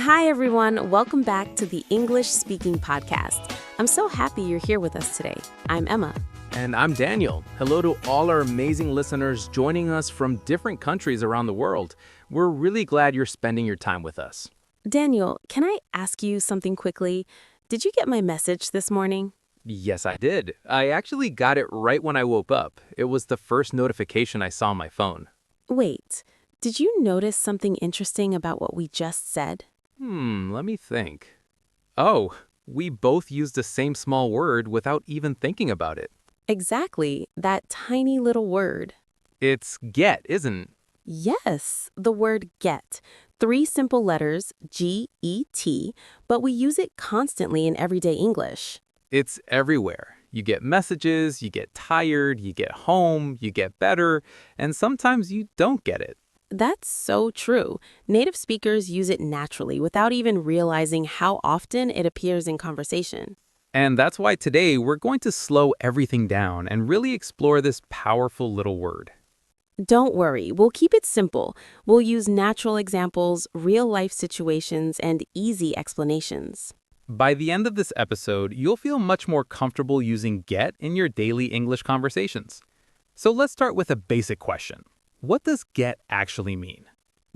Hi, everyone. Welcome back to the English Speaking Podcast. I'm so happy you're here with us today. I'm Emma. And I'm Daniel. Hello to all our amazing listeners joining us from different countries around the world. We're really glad you're spending your time with us. Daniel, can I ask you something quickly? Did you get my message this morning? Yes, I did. I actually got it right when I woke up. It was the first notification I saw on my phone. Wait, did you notice something interesting about what we just said? Let me think. Oh, we both used the same small word without even thinking about it. Exactly, that tiny little word. It's get, isn't it? Yes, the word get. 3 simple letters, G-E-T, but we use it constantly in everyday English. It's everywhere. You get messages, you get tired, you get home, you get better, and sometimes you don't get it. That's so true. Native speakers use it naturally without even realizing how often it appears in conversation. And that's why today we're going to slow everything down and really explore this powerful little word. Don't worry, we'll keep it simple. We'll use natural examples, real-life situations, and easy explanations. By the end of this episode, you'll feel much more comfortable using get in your daily English conversations. So let's start with a basic question. What does get actually mean?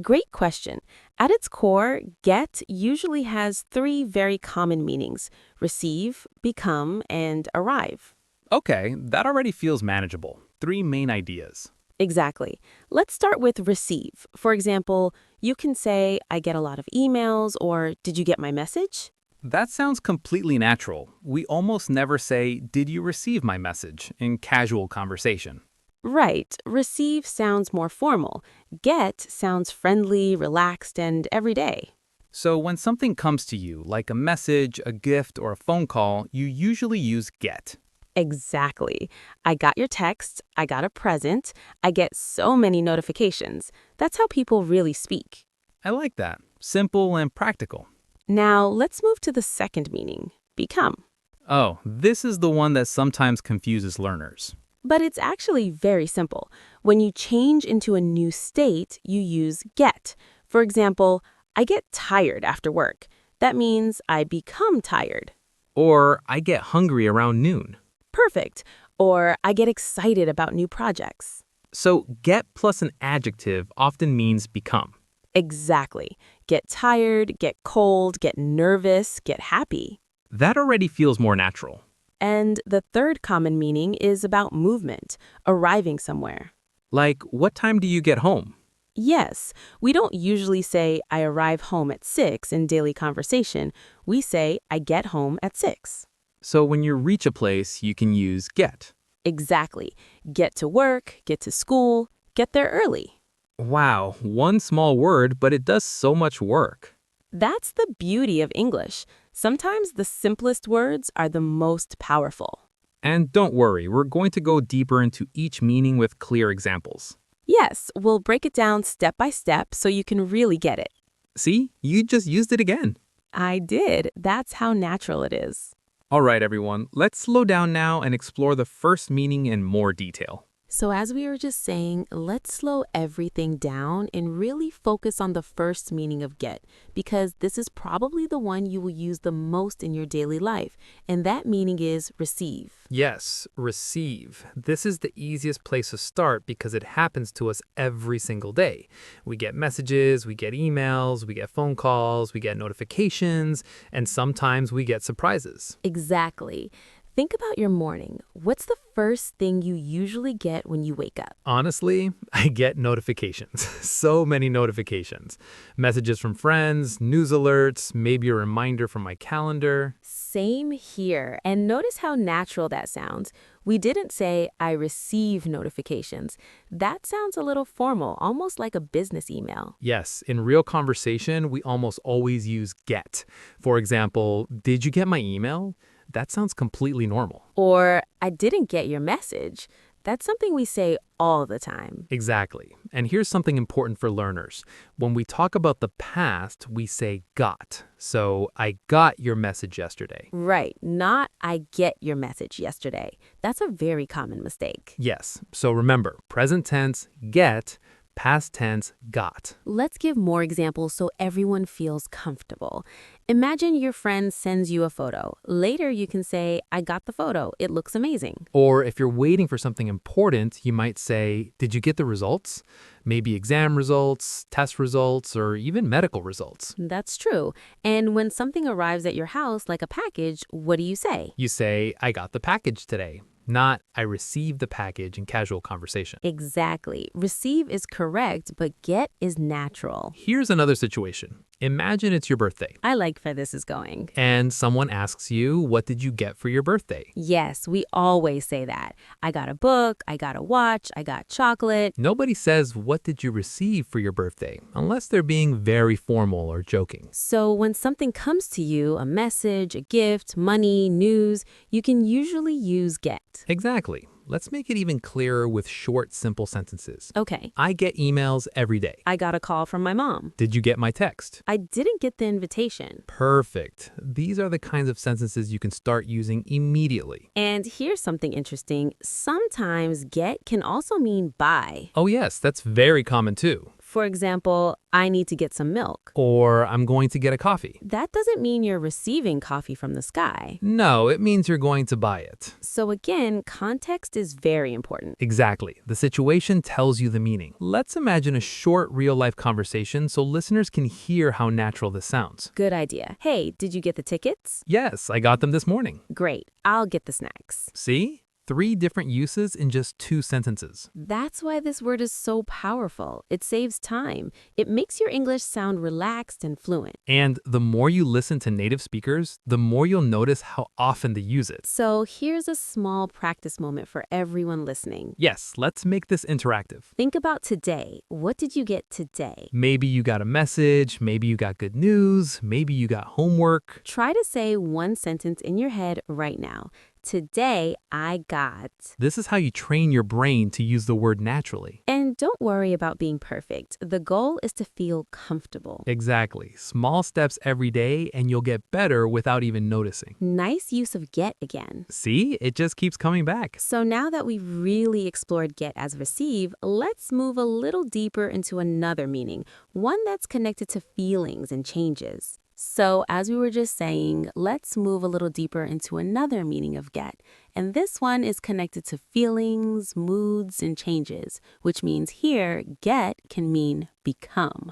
Great question. At its core, get usually has 3 very common meanings: receive, become, and arrive. Okay, that already feels manageable. 3 main ideas. Exactly. Let's start with receive. For example, you can say, I get a lot of emails, or did you get my message? That sounds completely natural. We almost never say, did you receive my message in casual conversation. Right. Receive sounds more formal. Get sounds friendly, relaxed, and everyday. So when something comes to you, like a message, a gift, or a phone call, you usually use get. Exactly. I got your text. I got a present. I get so many notifications. That's how people really speak. I like that. Simple and practical. Now, let's move to the second meaning, become. Oh, this is the one that sometimes confuses learners. But it's actually very simple. When you change into a new state, you use get. For example, I get tired after work. That means I become tired. Or I get hungry around noon. Perfect. Or I get excited about new projects. So get plus an adjective often means become. Exactly. Get tired, get cold, get nervous, get happy. That already feels more natural. And the third common meaning is about movement, arriving somewhere. Like, what time do you get home? Yes, we don't usually say, I arrive home at 6 in daily conversation. We say, I get home at 6. So when you reach a place, you can use get. Exactly. Get to work, get to school, get there early. Wow, one small word, but it does so much work. That's the beauty of English. Sometimes the simplest words are the most powerful. And don't worry, we're going to go deeper into each meaning with clear examples. Yes, we'll break it down step by step so you can really get it. See, you just used it again. I did. That's how natural it is. All right, everyone, let's slow down now and explore the first meaning in more detail. So as we were just saying, let's slow everything down and really focus on the first meaning of get, because this is probably the one you will use the most in your daily life, and that meaning is receive. Yes, receive. This is the easiest place to start because it happens to us every single day. We get messages, we get emails, we get phone calls, we get notifications, and sometimes we get surprises. Exactly. Think about your morning. What's the first thing you usually get when you wake up? Honestly, I get notifications. So many notifications. Messages from friends, news alerts, maybe a reminder from my calendar. Same here. And notice how natural that sounds. We didn't say, I receive notifications. That sounds a little formal, almost like a business email. Yes, in real conversation, we almost always use get. For example, did you get my email? That sounds completely normal. Or, I didn't get your message. That's something we say all the time. Exactly. And here's something important for learners. When we talk about the past, we say got. So, I got your message yesterday. Right, not I get your message yesterday. That's a very common mistake. Yes. So remember, present tense, get, Past tense, got. Let's give more examples so everyone feels comfortable. Imagine your friend sends you a photo. Later, you can say, I got the photo. It looks amazing. Or if you're waiting for something important, you might say, did you get the results? Maybe exam results, test results, or even medical results. That's true. And when something arrives at your house, like a package, what do you say? You say, I got the package today, not I received the package in casual conversation. Exactly. Receive is correct, but get is natural. Here's another situation. Imagine it's your birthday, I like where this is going. and someone asks you, what did you get for your birthday? Yes, we always say that. I got a book, I got a watch, I got chocolate. Nobody says, what did you receive for your birthday, unless they're being very formal or joking. So when something comes to you, a message, a gift, money, news, you can usually use get. Exactly. Let's make it even clearer with short, simple sentences. Okay, I get emails every day. I got a call from my mom. Did you get my text? I didn't get the invitation. Perfect. These are the kinds of sentences you can start using immediately. And here's something interesting. Sometimes get can also mean buy. Oh yes, that's very common too. For example, I need to get some milk. Or I'm going to get a coffee. That doesn't mean you're receiving coffee from the sky. No, it means you're going to buy it. So again, context is very important. Exactly. The situation tells you the meaning. Let's imagine a short real-life conversation so listeners can hear how natural this sounds. Good idea. Hey, did you get the tickets? Yes, I got them this morning. Great. I'll get the snacks. See? 3 different uses in just 2 sentences. That's why this word is so powerful. It saves time. It makes your English sound relaxed and fluent. And the more you listen to native speakers, the more you'll notice how often they use it. So here's a small practice moment for everyone listening. Yes, let's make this interactive. Think about today. What did you get today? Maybe you got a message, maybe you got good news, maybe you got homework. Try to say one sentence in your head right now. Today, I got. This is how you train your brain to use the word naturally. And don't worry about being perfect. The goal is to feel comfortable. Exactly. Small steps every day and you'll get better without even noticing. Nice use of get again. See, it just keeps coming back. So now that we've really explored get as receive, let's move a little deeper into another meaning, one that's connected to feelings and changes. So as we were just saying, let's move a little deeper into another meaning of get. And this one is connected to feelings, moods, and changes, which means here, get can mean become.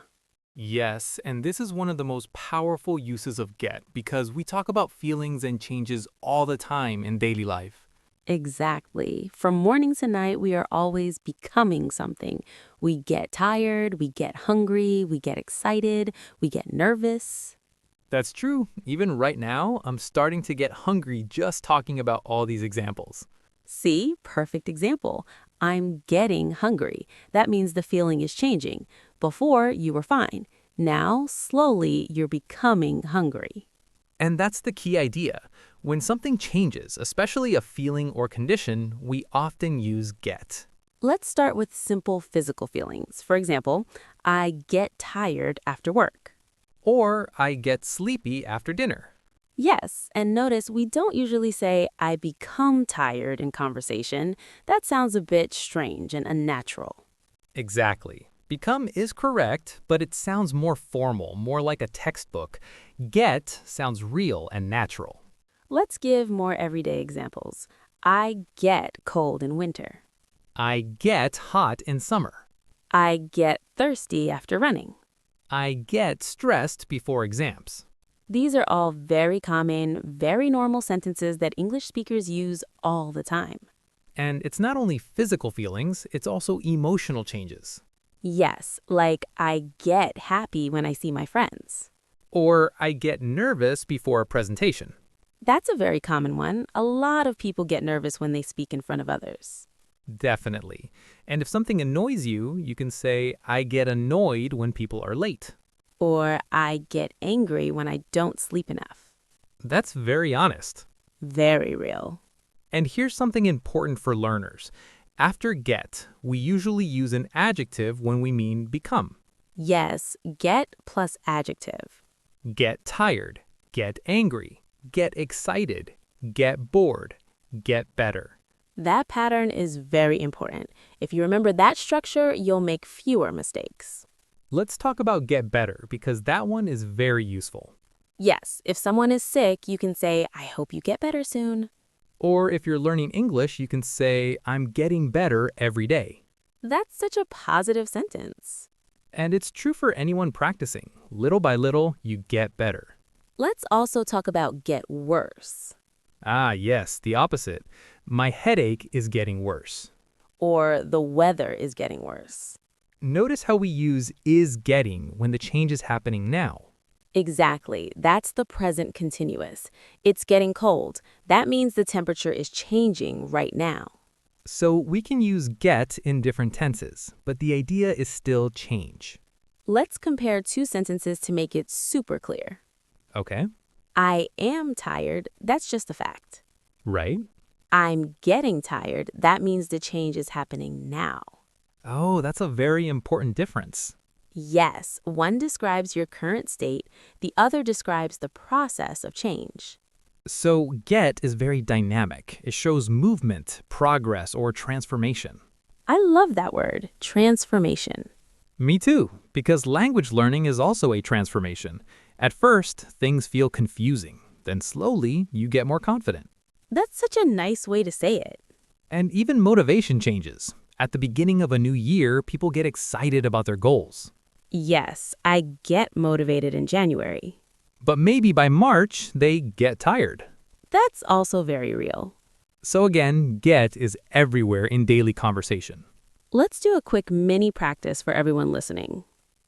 Yes, and this is one of the most powerful uses of get because we talk about feelings and changes all the time in daily life. Exactly. From morning to night, we are always becoming something. We get tired, we get hungry, we get excited, we get nervous. That's true. Even right now, I'm starting to get hungry just talking about all these examples. See, perfect example. I'm getting hungry. That means the feeling is changing. Before, you were fine. Now, slowly, you're becoming hungry. And that's the key idea. When something changes, especially a feeling or condition, we often use get. Let's start with simple physical feelings. For example, I get tired after work. Or I get sleepy after dinner. Yes, and notice we don't usually say, I become tired in conversation. That sounds a bit strange and unnatural. Exactly. Become is correct, but it sounds more formal, more like a textbook. Get sounds real and natural. Let's give more everyday examples. I get cold in winter. I get hot in summer. I get thirsty after running. I get stressed before exams. These are all very common, very normal sentences that English speakers use all the time. And it's not only physical feelings, it's also emotional changes. Yes, like I get happy when I see my friends. Or I get nervous before a presentation. That's a very common one. A lot of people get nervous when they speak in front of others. Definitely. And if something annoys you, you can say, I get annoyed when people are late. Or I get angry when I don't sleep enough. That's very honest. Very real. And here's something important for learners. After get, we usually use an adjective when we mean become. Yes, get plus adjective. Get tired, get angry, get excited, get bored, get better. That pattern is very important. If you remember that structure, you'll make fewer mistakes. Let's talk about get better because that one is very useful. Yes, if someone is sick, you can say, I hope you get better soon. Or if you're learning English, you can say, I'm getting better every day. That's such a positive sentence. And it's true for anyone practicing. Little by little, you get better. Let's also talk about get worse, Ah, yes, the opposite. My headache is getting worse. or the weather is getting worse. Notice how we use is getting when the change is happening now. Exactly. That's the present continuous. It's getting cold. That means the temperature is changing right now. So we can use get in different tenses, but the idea is still change. Let's compare two sentences to make it super clear. Okay, I am tired. That's just a fact. right? I'm getting tired. That means the change is happening now. Oh, that's a very important difference. Yes, one describes your current state, the other describes the process of change. So get is very dynamic. It shows movement, progress, or transformation. I love that word, transformation. Me too, because language learning is also a transformation. At first, things feel confusing. Then slowly, you get more confident. That's such a nice way to say it. And even motivation changes. At the beginning of a new year, people get excited about their goals. Yes, I get motivated in January. But maybe by March, they get tired. That's also very real. So again, get is everywhere in daily conversation. Let's do a quick mini practice for everyone listening.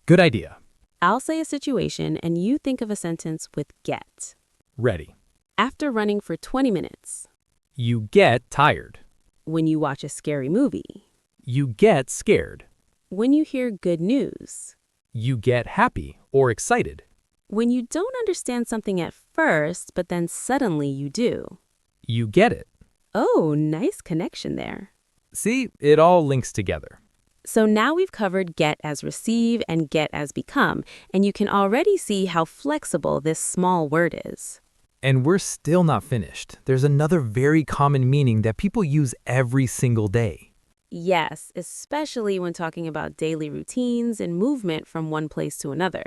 Good idea. I'll say a situation and you think of a sentence with get. Ready. After running for 20 minutes. You get tired. When you watch a scary movie. You get scared. When you hear good news. You get happy or excited. When you don't understand something at first, but then suddenly you do. You get it. Oh, nice connection there. See, it all links together. So now we've covered get as receive and get as become, and you can already see how flexible this small word is. And we're still not finished. There's another very common meaning that people use every single day. Yes, especially when talking about daily routines and movement from one place to another.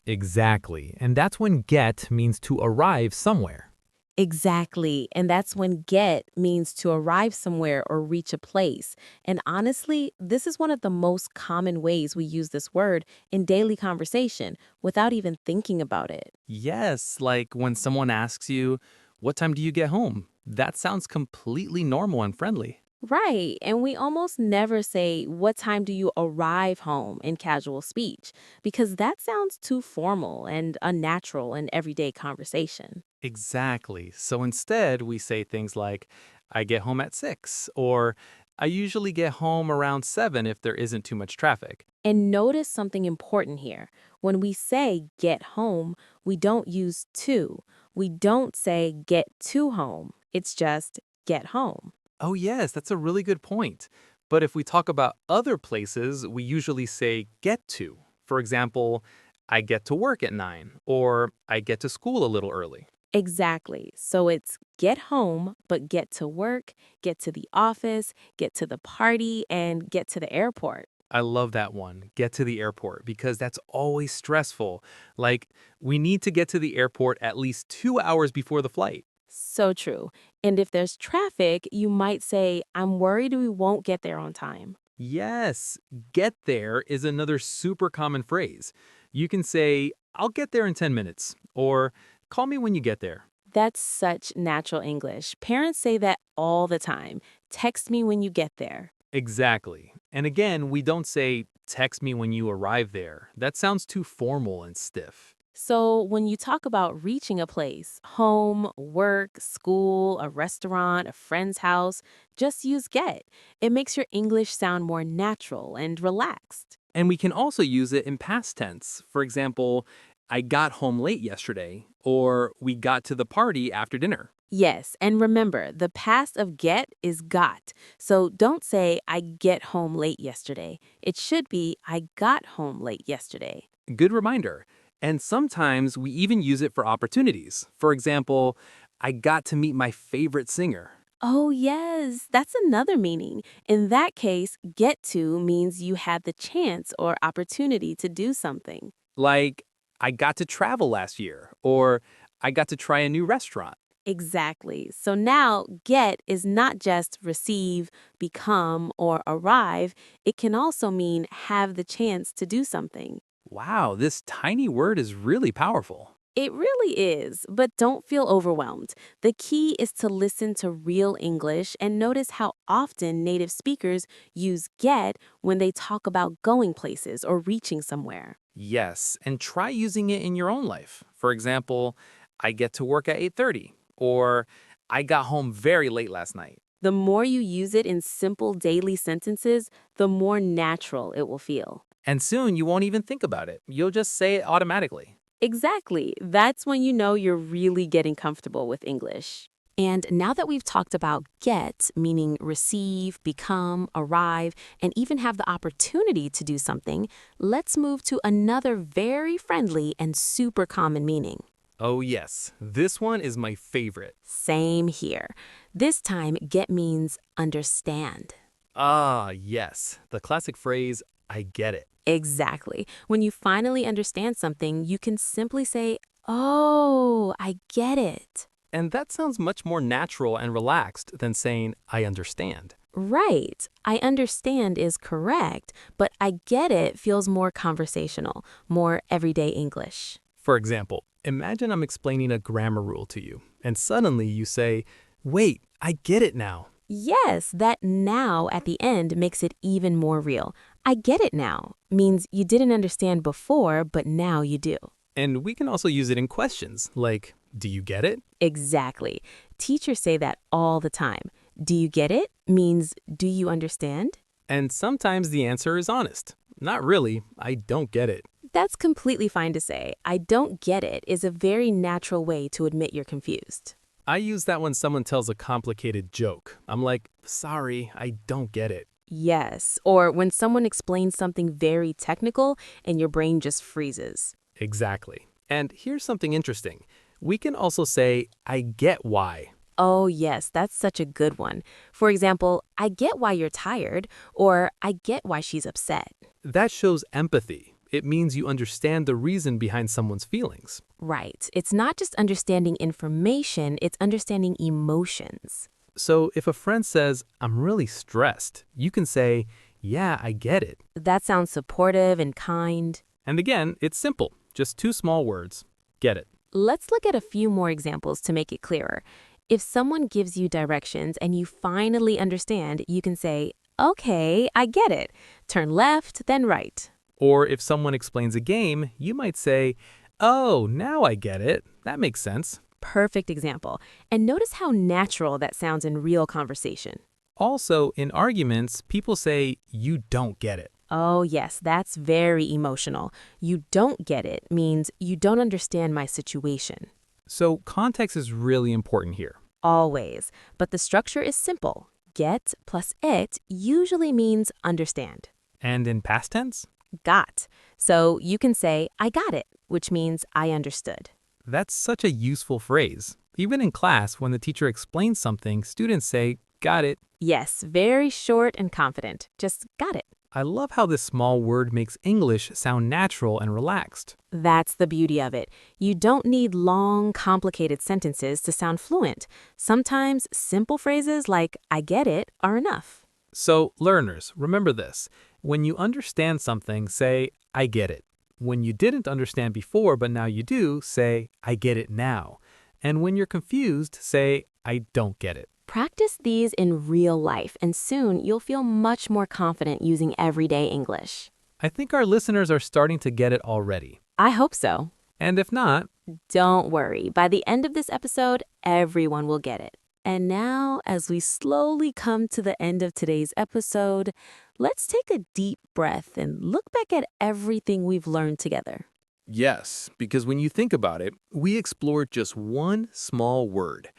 Exactly. And that's when get means to arrive somewhere. Exactly. And that's when get means to arrive somewhere or reach a place. And honestly, this is one of the most common ways we use this word in daily conversation without even thinking about it. Yes, like when someone asks you, "What time do you get home?" That sounds completely normal and friendly. Right. And we almost never say, what time do you arrive home in casual speech? Because that sounds too formal and unnatural in everyday conversation. Exactly. So instead, we say things like, "I get home at 6," or "I usually get home around 7 if there isn't too much traffic." And notice something important here. When we say get home, we don't use to. We don't say get to home. It's just get home. Oh, yes, that's a really good point. But if we talk about other places, we usually say get to. For example, "I get to work at 9," or "I get to school a little early." Exactly. So it's get home, but get to work, get to the office, get to the party, and get to the airport. I love that one, get to the airport, because that's always stressful. Like, we need to get to the airport at least 2 hours before the flight. So true. And if there's traffic, you might say, I'm worried we won't get there on time. Yes, get there is another super common phrase. You can say, "I'll get there in 10 minutes," or "Call me when you get there." That's such natural English. Parents say that all the time. Text me when you get there. Exactly. And again, we don't say, "Text me when you arrive there." That sounds too formal and stiff. So when you talk about reaching a place, home, work, school, a restaurant, a friend's house, just use get. It makes your English sound more natural and relaxed. And we can also use it in past tense. For example, "I got home late yesterday," or "We got to the party after dinner." Yes, and remember, the past of get is got. So don't say, I get home late yesterday. It should be, I got home late yesterday. Good reminder. And sometimes we even use it for opportunities. For example, "I got to meet my favorite singer." Oh, yes, that's another meaning. In that case, get to means you had the chance or opportunity to do something. Like, I got to travel last year, or I got to try a new restaurant. Exactly. So now, get is not just receive, become, or arrive. It can also mean have the chance to do something. Wow, this tiny word is really powerful. It really is, but don't feel overwhelmed. The key is to listen to real English and notice how often native speakers use get when they talk about going places or reaching somewhere. Yes, and try using it in your own life. For example, I get to work at 8:30, or I got home very late last night. The more you use it in simple daily sentences, the more natural it will feel. And soon you won't even think about it. You'll just say it automatically. Exactly. That's when you know you're really getting comfortable with English. And now that we've talked about get, meaning receive, become, arrive, and even have the opportunity to do something, let's move to another very friendly and super common meaning. Oh yes, this one is my favorite. Same here. This time, get means understand. Ah, yes, the classic phrase, I get it. Exactly. When you finally understand something, you can simply say, "Oh, I get it." And that sounds much more natural and relaxed than saying, I understand. Right. I understand is correct, but I get it feels more conversational, more everyday English. For example, imagine I'm explaining a grammar rule to you, and suddenly you say, wait, I get it now. Yes, that now at the end makes it even more real. I get it now means you didn't understand before, but now you do. And we can also use it in questions, like, do you get it? Exactly. Teachers say that all the time. Do you get it means do you understand? And sometimes the answer is honest. Not really, I don't get it. That's completely fine to say. I don't get it is a very natural way to admit you're confused. I use that when someone tells a complicated joke. I'm like, sorry, I don't get it. Yes, or when someone explains something very technical and your brain just freezes. Exactly. And here's something interesting. We can also say, I get why. Oh, yes, that's such a good one. For example, I get why you're tired, or I get why she's upset. That shows empathy. It means you understand the reason behind someone's feelings. Right. It's not just understanding information, it's understanding emotions. So if a friend says, I'm really stressed, you can say, yeah, I get it. That sounds supportive and kind. And again, it's simple, just two small words. Get it. Let's look at a few more examples to make it clearer. If someone gives you directions and you finally understand, you can say, okay, I get it. Turn left, then right. Or if someone explains a game, you might say, oh, now I get it. That makes sense. Perfect example. And notice how natural that sounds in real conversation. Also, in arguments, people say, you don't get it. Oh, yes, that's very emotional. You don't get it means you don't understand my situation. So context is really important here. Always. But the structure is simple. Get plus it usually means understand. And in past tense? Got. So you can say, I got it, which means I understood. That's such a useful phrase. Even in class, when the teacher explains something, students say, got it. Yes, very short and confident. Just got it. I love how this small word makes English sound natural and relaxed. That's the beauty of it. You don't need long, complicated sentences to sound fluent. Sometimes simple phrases like, I get it, are enough. So, learners, remember this. When you understand something, say, I get it. When you didn't understand before, but now you do, say, I get it now. And when you're confused, say, I don't get it. Practice these in real life, and soon you'll feel much more confident using everyday English. I think our listeners are starting to get it already. I hope so. And if not, Don't worry. By the end of this episode, everyone will get it. And now, as we slowly come to the end of today's episode, let's take a deep breath and look back at everything we've learned together. yes, because when you think about it, we explored just one small word,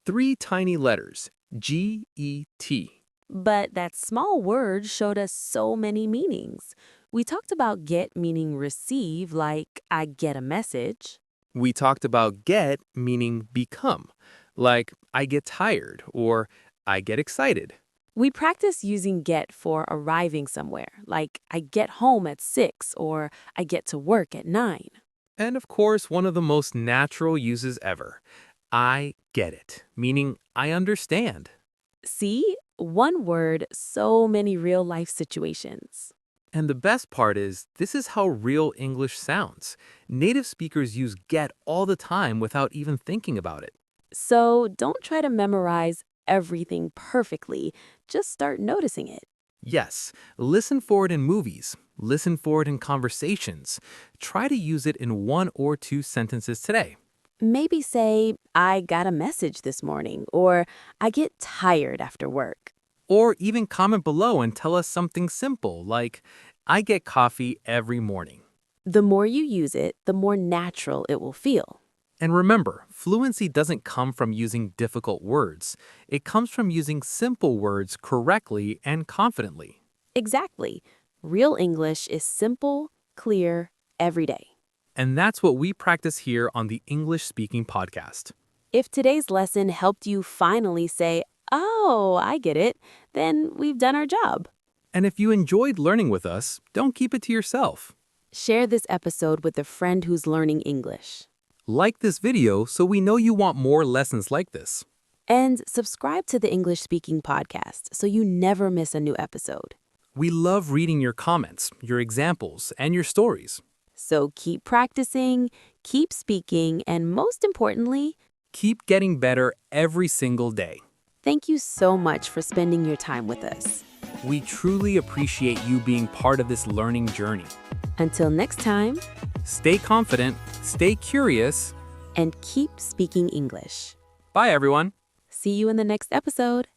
3 tiny letters, G-E-T. But that small word showed us so many meanings. We talked about get meaning receive, like I get a message. We talked about get meaning become, like I get tired or I get excited. We practice using get for arriving somewhere, like I get home at 6 or I get to work at 9. And of course, one of the most natural uses ever. I get it, meaning I understand. See? One word, so many real life situations. And the best part is, this is how real English sounds. Native speakers use get all the time without even thinking about it. So don't try to memorize everything perfectly, just start noticing it. Yes, listen for it in movies. Listen for it in conversations. Try to use it in 1 or 2 sentences today. Maybe say, I got a message this morning, or I get tired after work. Or even comment below and tell us something simple like, I get coffee every morning. The more you use it, the more natural it will feel. And remember, fluency doesn't come from using difficult words. It comes from using simple words correctly and confidently. Exactly. Real English is simple, clear, every day. And that's what we practice here on the English Speaking Podcast. If today's lesson helped you finally say, oh, I get it, then we've done our job. And if you enjoyed learning with us, don't keep it to yourself. Share this episode with a friend who's learning English. Like this video so we know you want more lessons like this. And subscribe to the English Speaking Podcast so you never miss a new episode. We love reading your comments, your examples, and your stories. So keep practicing, keep speaking, and most importantly, Keep getting better every single day. thank you so much for spending your time with us. We truly appreciate you being part of this learning journey. Until next time, Stay confident, stay curious. and keep speaking English. Bye, everyone. See you in the next episode.